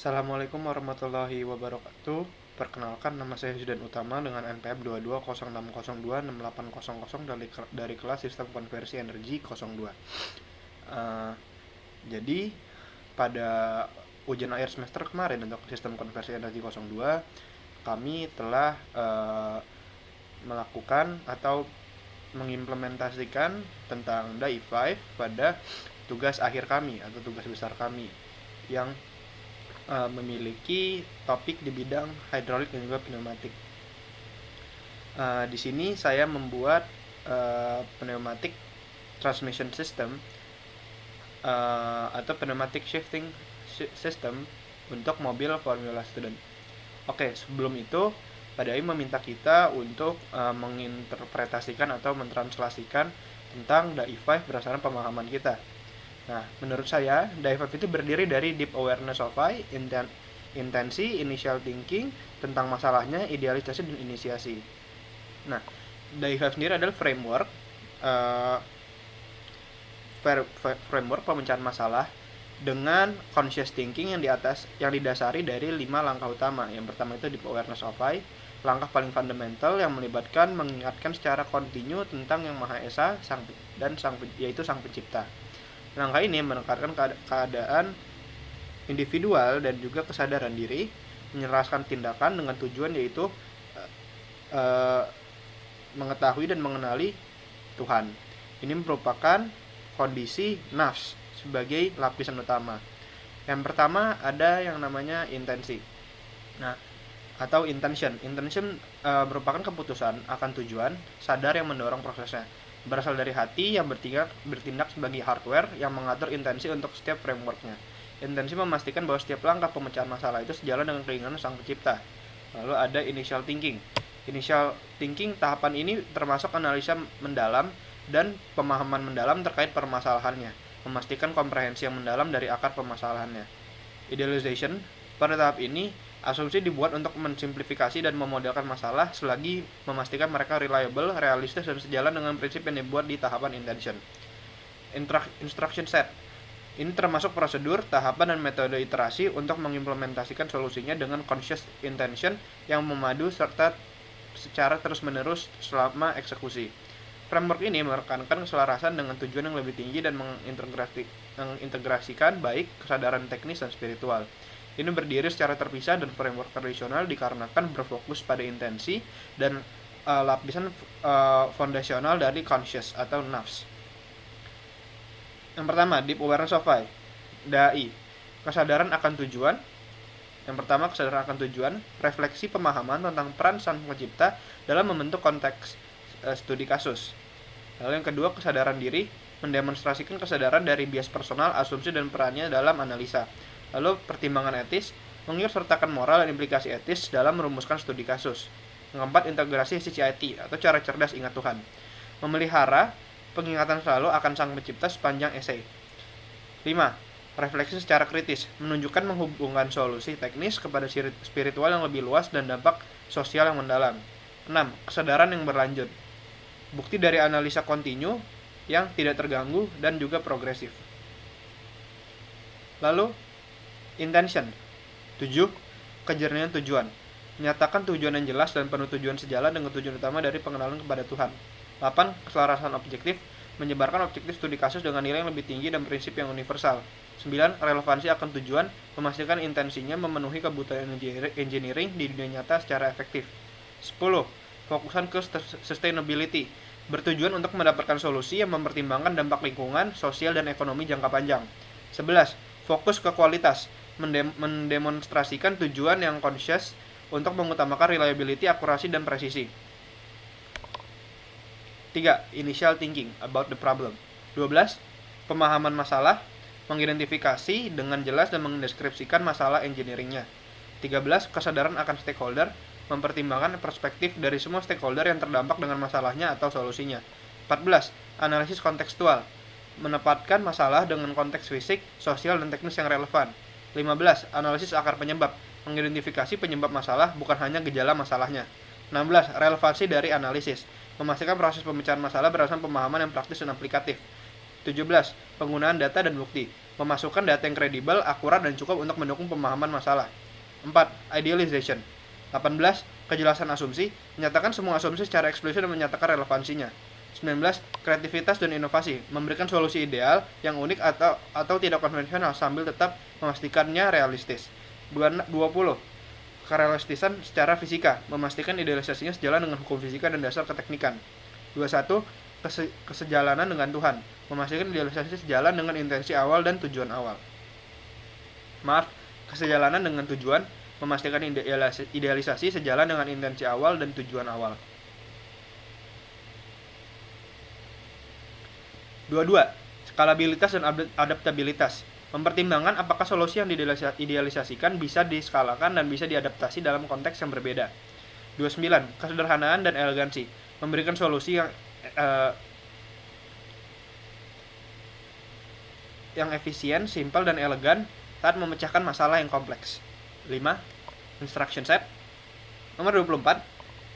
Assalamualaikum warahmatullahi wabarakatuh. Perkenalkan, nama saya Zudan Utama dengan NPM 2206026800 dari kelas Sistem Konversi Energi 02. Uh, jadi pada ujian akhir semester kemarin untuk Sistem Konversi Energi 02, kami telah melakukan atau mengimplementasikan tentang DAI-5 pada tugas akhir kami atau tugas besar kami yang memiliki topik di bidang hidrolik dan juga pneumatik. Di sini saya membuat pneumatic transmission system atau pneumatic shifting system untuk mobil Formula Student. Oke, sebelum itu Pak Dai meminta kita untuk menginterpretasikan atau mentranslasikan tentang DAI-5 berdasarkan pemahaman kita. Nah, menurut saya, DAI-5 itu berdiri dari Deep Awareness of I, intensi, initial thinking, tentang masalahnya, idealisasi, dan inisiasi. Nah, DAI-5 sendiri adalah framework pemecahan masalah dengan conscious thinking yang didasari dari 5 langkah utama. Yang pertama itu Deep Awareness of I, langkah paling fundamental yang melibatkan mengingatkan secara kontinu tentang Yang Maha Esa yaitu Sang Pencipta. Langkah ini menekankan keadaan individual dan juga kesadaran diri, menyerahkan tindakan dengan tujuan yaitu mengetahui dan mengenali Tuhan. Ini merupakan kondisi nafs sebagai lapisan utama. Yang pertama ada yang namanya intensi. Nah, atau intention. Intention merupakan keputusan akan tujuan sadar yang mendorong prosesnya. Berasal dari hati yang bertindak sebagai hardware yang mengatur intensi untuk setiap frameworknya. Intensi memastikan bahwa setiap langkah pemecahan masalah itu sejalan dengan keinginan Sang Pencipta. Lalu ada initial thinking. Initial thinking tahapan ini termasuk analisa mendalam dan pemahaman mendalam terkait permasalahannya, memastikan komprehensi yang mendalam dari akar permasalahannya. Idealization, pada tahap ini asumsi dibuat untuk mensimplifikasi dan memodelkan masalah selagi memastikan mereka reliable, realistis, dan sejalan dengan prinsip yang dibuat di tahapan intention. Instruction set. Ini termasuk prosedur, tahapan, dan metode iterasi untuk mengimplementasikan solusinya dengan conscious intention yang memadu serta secara terus-menerus selama eksekusi. Framework ini menekankan keselarasan dengan tujuan yang lebih tinggi dan mengintegrasikan baik kesadaran teknis dan spiritual. Ini berdiri secara terpisah dan framework tradisional dikarenakan berfokus pada intensi dan lapisan fondasional dari conscious atau nafs. Yang pertama, Deep Awareness of I, DAI, kesadaran akan tujuan. Yang pertama, kesadaran akan tujuan, refleksi pemahaman tentang peran Sang Pencipta dalam membentuk konteks studi kasus. Lalu yang kedua, kesadaran diri, mendemonstrasikan kesadaran dari bias personal, asumsi, dan perannya dalam analisa. Lalu pertimbangan etis, mengikutsertakan moral dan implikasi etis dalam merumuskan studi kasus. Yang keempat, integrasi CCIT atau cara cerdas ingat Tuhan, memelihara pengingatan selalu akan Sang Pencipta sepanjang esai. 5. Refleksi secara kritis, menunjukkan menghubungkan solusi teknis kepada spiritual yang lebih luas dan dampak sosial yang mendalam. 6. Kesadaran yang berlanjut, bukti dari analisa kontinu yang tidak terganggu dan juga progresif. Lalu intention. 7. Kejernihan tujuan, menyatakan tujuan yang jelas dan penuh tujuan sejalan dengan tujuan utama dari pengenalan kepada Tuhan. 8. Keselarasan objektif, menyebarkan objektif studi kasus dengan nilai yang lebih tinggi dan prinsip yang universal. 9. Relevansi akan tujuan, memastikan intensinya memenuhi kebutuhan engineering di dunia nyata secara efektif. 10. Fokusan ke sustainability, bertujuan untuk mendapatkan solusi yang mempertimbangkan dampak lingkungan, sosial, dan ekonomi jangka panjang. 11. Fokus ke kualitas, mendemonstrasikan tujuan yang conscious untuk mengutamakan reliability, akurasi, dan presisi. 3. Initial thinking about the problem. 12. Pemahaman masalah, mengidentifikasi dengan jelas dan mendeskripsikan masalah engineeringnya. 13. Kesadaran akan stakeholder, mempertimbangkan perspektif dari semua stakeholder yang terdampak dengan masalahnya atau solusinya. 14. Analisis kontekstual, menempatkan masalah dengan konteks fisik, sosial, dan teknis yang relevan. 15. Analisis akar penyebab, mengidentifikasi penyebab masalah bukan hanya gejala masalahnya. 16. Relevansi dari analisis, memastikan proses pemecahan masalah berdasarkan pemahaman yang praktis dan aplikatif. 17. Penggunaan data dan bukti, Memasukkan data yang kredibel, akurat, dan cukup untuk mendukung pemahaman masalah. 4. Idealization. 18. Kejelasan asumsi, menyatakan semua asumsi secara eksplisit dan menyatakan relevansinya. 19. Kreativitas dan inovasi, memberikan solusi ideal yang unik atau tidak konvensional sambil tetap memastikannya realistis. 20. Kerealistisan secara fisika, memastikan idealisasinya sejalan dengan hukum fisika dan dasar keteknikan. 21. Kesejalanan dengan Tuhan, memastikan idealisasi sejalan dengan intensi awal dan tujuan awal. Kesejalanan dengan tujuan, memastikan idealisasi sejalan dengan intensi awal dan tujuan awal. 22. Skalabilitas dan adaptabilitas, mempertimbangkan apakah solusi yang diidealisasikan bisa diskalakan dan bisa diadaptasi dalam konteks yang berbeda. 29. Kesederhanaan dan elegansi, memberikan solusi yang efisien, simpel, dan elegan saat memecahkan masalah yang kompleks. 5. Instruction set. Nomor 24.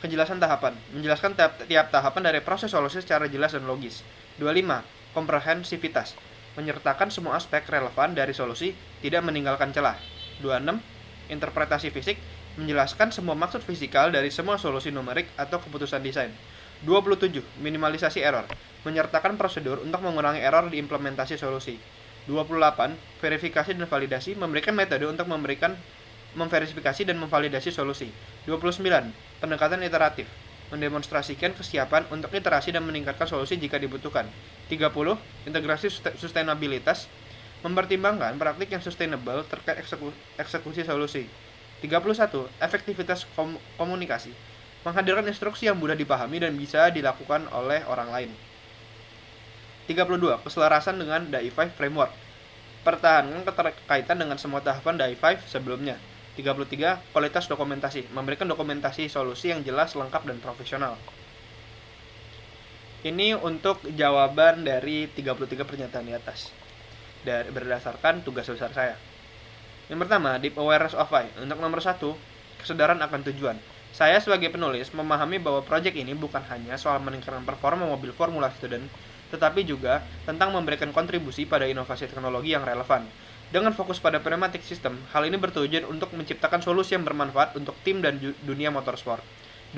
Kejelasan tahapan, menjelaskan tiap tahapan dari proses solusi secara jelas dan logis. 25. Komprehensivitas, menyertakan semua aspek relevan dari solusi, tidak meninggalkan celah. 26. Interpretasi fisik, menjelaskan semua maksud fisikal dari semua solusi numerik atau keputusan desain. 27. Minimalisasi error, menyertakan prosedur untuk mengurangi error di implementasi solusi. 28. Verifikasi dan validasi, memberikan metode untuk memverifikasi dan memvalidasi solusi. 29. Pendekatan iteratif, mendemonstrasikan kesiapan untuk iterasi dan meningkatkan solusi jika dibutuhkan. 30. Integrasi sustainabilitas, mempertimbangkan praktik yang sustainable terkait eksekusi solusi. 31. Efektivitas komunikasi, menghadirkan instruksi yang mudah dipahami dan bisa dilakukan oleh orang lain. 32. Keselarasan dengan DAI5 framework, pertahankan keterkaitan dengan semua tahapan DAI5 sebelumnya. 33. Kualitas dokumentasi, memberikan dokumentasi solusi yang jelas, lengkap, dan profesional. Ini untuk jawaban dari 33 pernyataan di atas berdasarkan tugas besar saya. Yang pertama, deep awareness of why. Untuk nomor 1, kesadaran akan tujuan. Saya sebagai penulis memahami bahwa proyek ini bukan hanya soal meningkatkan performa mobil Formula Student, tetapi juga tentang memberikan kontribusi pada inovasi teknologi yang relevan. Dengan fokus pada pneumatic system, hal ini bertujuan untuk menciptakan solusi yang bermanfaat untuk tim dan dunia motorsport.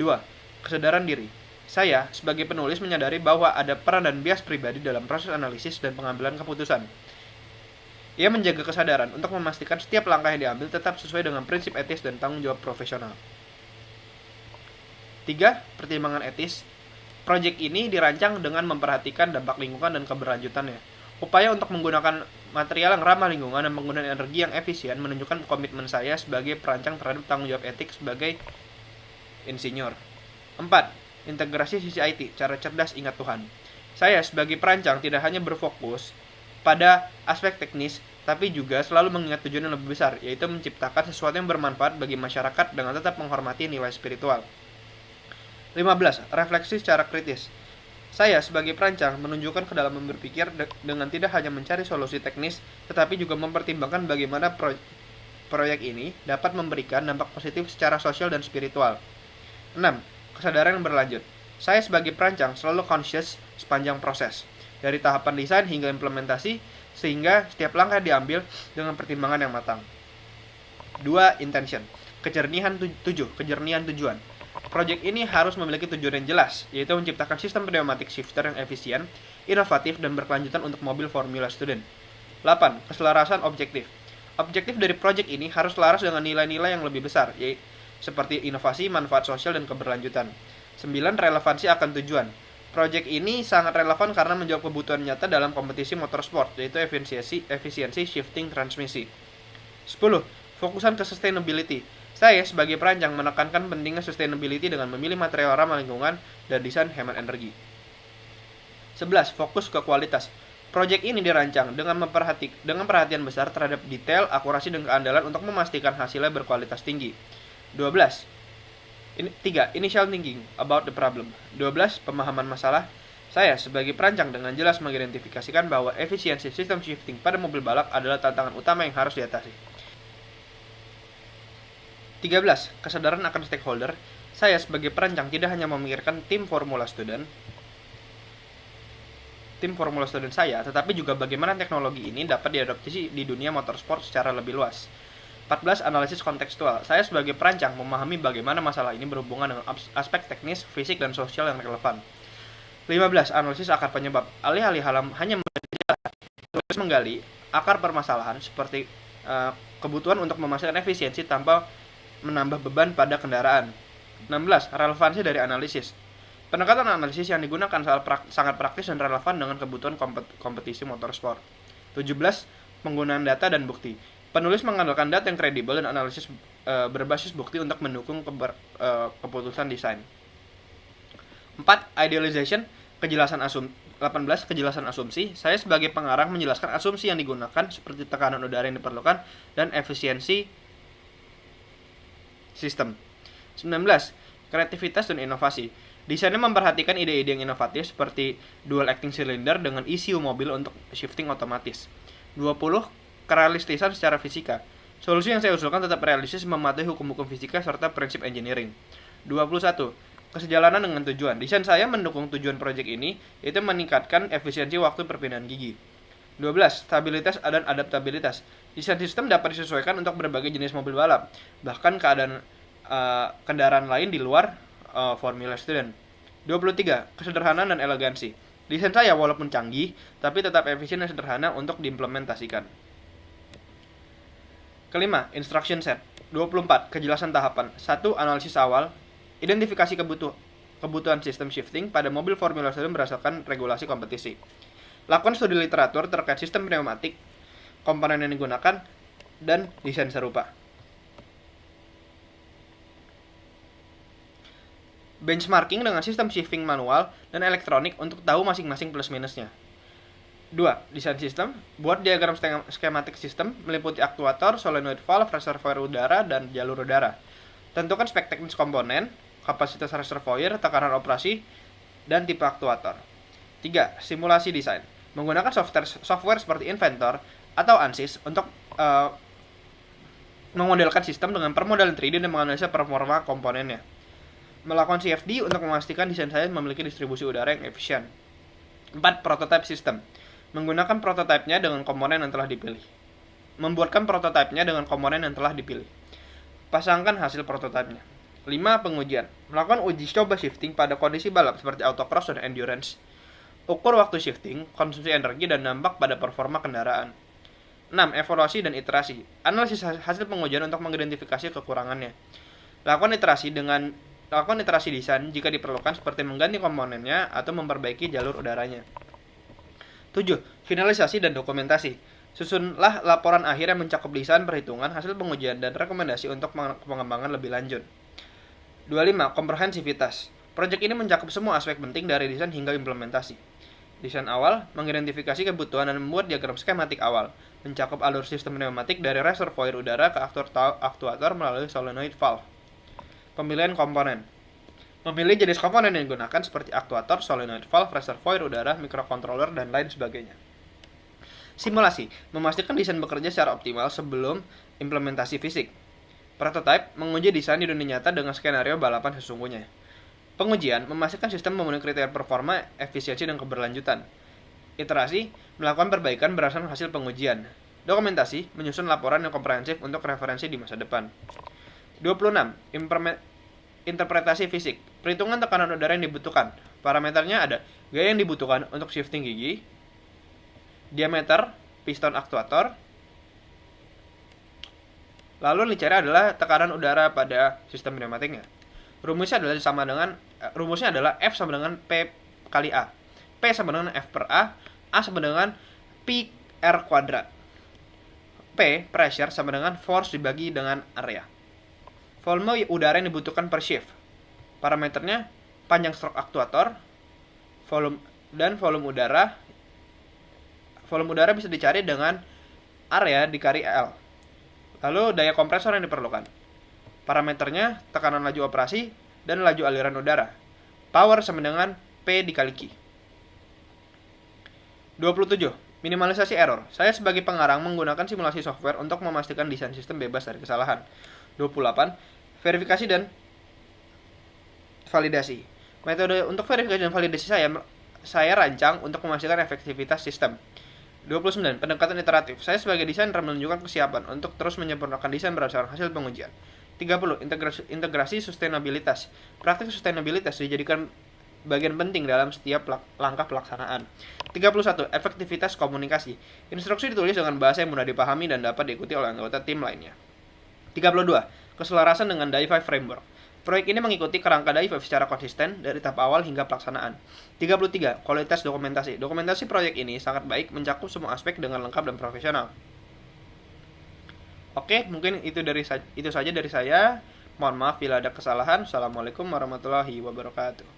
2. Kesadaran diri. Saya, sebagai penulis, menyadari bahwa ada peran dan bias pribadi dalam proses analisis dan pengambilan keputusan. Ia menjaga kesadaran untuk memastikan setiap langkah yang diambil tetap sesuai dengan prinsip etis dan tanggung jawab profesional. 3. Pertimbangan etis. Proyek ini dirancang dengan memperhatikan dampak lingkungan dan keberlanjutannya. Upaya untuk menggunakan material yang ramah lingkungan dan penggunaan energi yang efisien menunjukkan komitmen saya sebagai perancang terhadap tanggung jawab etik sebagai insinyur. 4. Integrasi sisi IT, cara cerdas ingat Tuhan. Saya sebagai perancang tidak hanya berfokus pada aspek teknis, tapi juga selalu mengingat tujuan yang lebih besar, yaitu menciptakan sesuatu yang bermanfaat bagi masyarakat dengan tetap menghormati nilai spiritual. 15. Refleksi secara kritis. Saya sebagai perancang menunjukkan kedalaman berpikir dengan tidak hanya mencari solusi teknis, tetapi juga mempertimbangkan bagaimana proyek ini dapat memberikan dampak positif secara sosial dan spiritual. 6. Kesadaran yang berlanjut. Saya sebagai perancang selalu conscious sepanjang proses, dari tahapan desain hingga implementasi, sehingga setiap langkah diambil dengan pertimbangan yang matang. 2. Intention. Kejernihan tujuan. Proyek ini harus memiliki tujuan yang jelas, yaitu menciptakan sistem pneumatic shifter yang efisien, inovatif, dan berkelanjutan untuk mobil Formula Student. 8. Keselarasan objektif. Objektif dari proyek ini harus selaras dengan nilai-nilai yang lebih besar, yaitu seperti inovasi, manfaat sosial, dan keberlanjutan. 9. Relevansi akan tujuan. Proyek ini sangat relevan karena menjawab kebutuhan nyata dalam kompetisi motorsport, yaitu efisiensi shifting transmisi. 10. Fokusan ke sustainability. Saya sebagai perancang menekankan pentingnya sustainability dengan memilih material ramah lingkungan dan desain hemat energi. 11. Fokus ke kualitas. Proyek ini dirancang dengan perhatian besar terhadap detail, akurasi, dan keandalan untuk memastikan hasilnya berkualitas tinggi. 12. 3. Initial thinking about the problem. 12. Pemahaman masalah. Saya sebagai perancang dengan jelas mengidentifikasikan bahwa efisiensi sistem shifting pada mobil balap adalah tantangan utama yang harus diatasi. 13. Kesadaran akan stakeholder. Saya sebagai perancang tidak hanya memikirkan tim Formula Student, tim Formula Student saya, tetapi juga bagaimana teknologi ini dapat diadopsi di dunia motorsport secara lebih luas. 14. Analisis kontekstual. Saya sebagai perancang memahami bagaimana masalah ini berhubungan dengan aspek teknis, fisik, dan sosial yang relevan. 15. Analisis akar penyebab. Alih-alih hanya terus menggali akar permasalahan seperti kebutuhan untuk memastikan efisiensi tanpa menambah beban pada kendaraan. 16. Relevansi dari analisis. Pendekatan analisis yang digunakan sangat praktis dan relevan dengan kebutuhan kompetisi motorsport. 17. Penggunaan data dan bukti. Penulis mengandalkan data yang kredibel dan analisis berbasis bukti untuk mendukung keputusan desain. 4. Idealization, kejelasan 18. Kejelasan asumsi. Saya sebagai pengarang menjelaskan asumsi yang digunakan seperti tekanan udara yang diperlukan dan efisiensi sistem. 19. Kreativitas dan inovasi. Desainnya memperhatikan ide-ide yang inovatif seperti dual acting cylinder dengan ECU mobil untuk shifting otomatis. 20. Kerealistisan secara fisika. Solusi yang saya usulkan tetap realistis, mematuhi hukum-hukum fisika serta prinsip engineering. 21. Kesejalanan dengan tujuan. Desain saya mendukung tujuan proyek ini, yaitu meningkatkan efisiensi waktu perpindahan gigi. 12. Stabilitas dan adaptabilitas. Desain sistem dapat disesuaikan untuk berbagai jenis mobil balap, bahkan keadaan kendaraan lain di luar Formula Student. 23. Kesederhanaan dan elegansi. Desain saya walaupun canggih, tapi tetap efisien dan sederhana untuk diimplementasikan. Kelima, instruction set. 24. Kejelasan tahapan. 1. Analisis awal. Identifikasi kebutuhan sistem shifting pada mobil Formula Student berdasarkan regulasi kompetisi. Lakukan studi literatur terkait sistem pneumatik, komponen yang digunakan, dan desain serupa. Benchmarking dengan sistem shifting manual dan elektronik untuk tahu masing-masing plus minusnya. 2. Desain sistem. Buat diagram skematik sistem meliputi aktuator, solenoid valve, reservoir udara, dan jalur udara. Tentukan spek teknis komponen, kapasitas reservoir, tekanan operasi, dan tipe aktuator. 3. Simulasi desain. Menggunakan software seperti Inventor atau ANSYS untuk memodelkan sistem dengan permodalan 3D dan menganalisa performa komponennya. Melakukan CFD untuk memastikan desain saya memiliki distribusi udara yang efisien. 4. Prototype system. Menggunakan prototipenya dengan komponen yang telah dipilih. Membuatkan prototipenya dengan komponen yang telah dipilih. Pasangkan hasil prototipenya. 5. Pengujian. Melakukan uji coba shifting pada kondisi balap seperti autocross dan endurance. Ukur waktu shifting, konsumsi energi, dan dampak pada performa kendaraan. 6. Evaluasi dan iterasi. Analisis hasil pengujian untuk mengidentifikasi kekurangannya. Lakukan iterasi desain jika diperlukan seperti mengganti komponennya atau memperbaiki jalur udaranya. 7. Finalisasi dan dokumentasi. Susunlah laporan akhir yang mencakup desain, perhitungan, hasil pengujian, dan rekomendasi untuk pengembangan lebih lanjut. 25. Komprehensivitas. Proyek ini mencakup semua aspek penting dari desain hingga implementasi. Desain awal, mengidentifikasi kebutuhan dan membuat diagram skematik awal, mencakup alur sistem pneumatik dari reservoir udara ke aktuator melalui solenoid valve. Pemilihan komponen. Memilih jenis komponen yang digunakan seperti aktuator, solenoid valve, reservoir udara, microcontroller, dan lain sebagainya. Simulasi. Memastikan desain bekerja secara optimal sebelum implementasi fisik. Prototype. Menguji desain di dunia nyata dengan skenario balapan sesungguhnya. Pengujian. Memastikan sistem memenuhi kriteria performa, efisiensi, dan keberlanjutan. Iterasi. Melakukan perbaikan berdasarkan hasil pengujian. Dokumentasi. Menyusun laporan yang komprehensif untuk referensi di masa depan. 26. Interpretasi fisik. Perhitungan tekanan udara yang dibutuhkan. Parameternya ada gaya yang dibutuhkan untuk shifting gigi, diameter piston aktuator, lalu dicari adalah tekanan udara pada sistem pneumatiknya. Rumusnya adalah F sama dengan P kali A. P sama dengan F per A sama dengan Pi R kuadrat. P, pressure, sama dengan force dibagi dengan area. Volume udara yang dibutuhkan per shift. Parameternya panjang stroke aktuator, volume udara. Volume udara bisa dicari dengan area dikali L. Lalu daya kompresor yang diperlukan. Parameternya tekanan laju operasi dan laju aliran udara. Power sama dengan P dikali Q. 27. Minimalisasi error. Saya sebagai pengarang menggunakan simulasi software untuk memastikan desain sistem bebas dari kesalahan. 28. Verifikasi dan validasi. Metode untuk verifikasi dan validasi saya rancang untuk memastikan efektivitas sistem. 29. Pendekatan iteratif. Saya sebagai desainer menunjukkan kesiapan untuk terus menyempurnakan desain berdasarkan hasil pengujian. 30. Integrasi sustainabilitas. Praktik sustainabilitas dijadikan bagian penting dalam setiap langkah pelaksanaan. 31. Efektivitas komunikasi. Instruksi ditulis dengan bahasa yang mudah dipahami dan dapat diikuti oleh anggota tim lainnya. 32. Keselarasan dengan DAI5 Framework. Proyek ini mengikuti kerangka DAI5 secara konsisten dari tahap awal hingga pelaksanaan. 33. Kualitas dokumentasi. Dokumentasi proyek ini sangat baik, mencakup semua aspek dengan lengkap dan profesional. Oke, mungkin itu saja dari saya. Mohon maaf bila ada kesalahan. Assalamualaikum warahmatullahi wabarakatuh.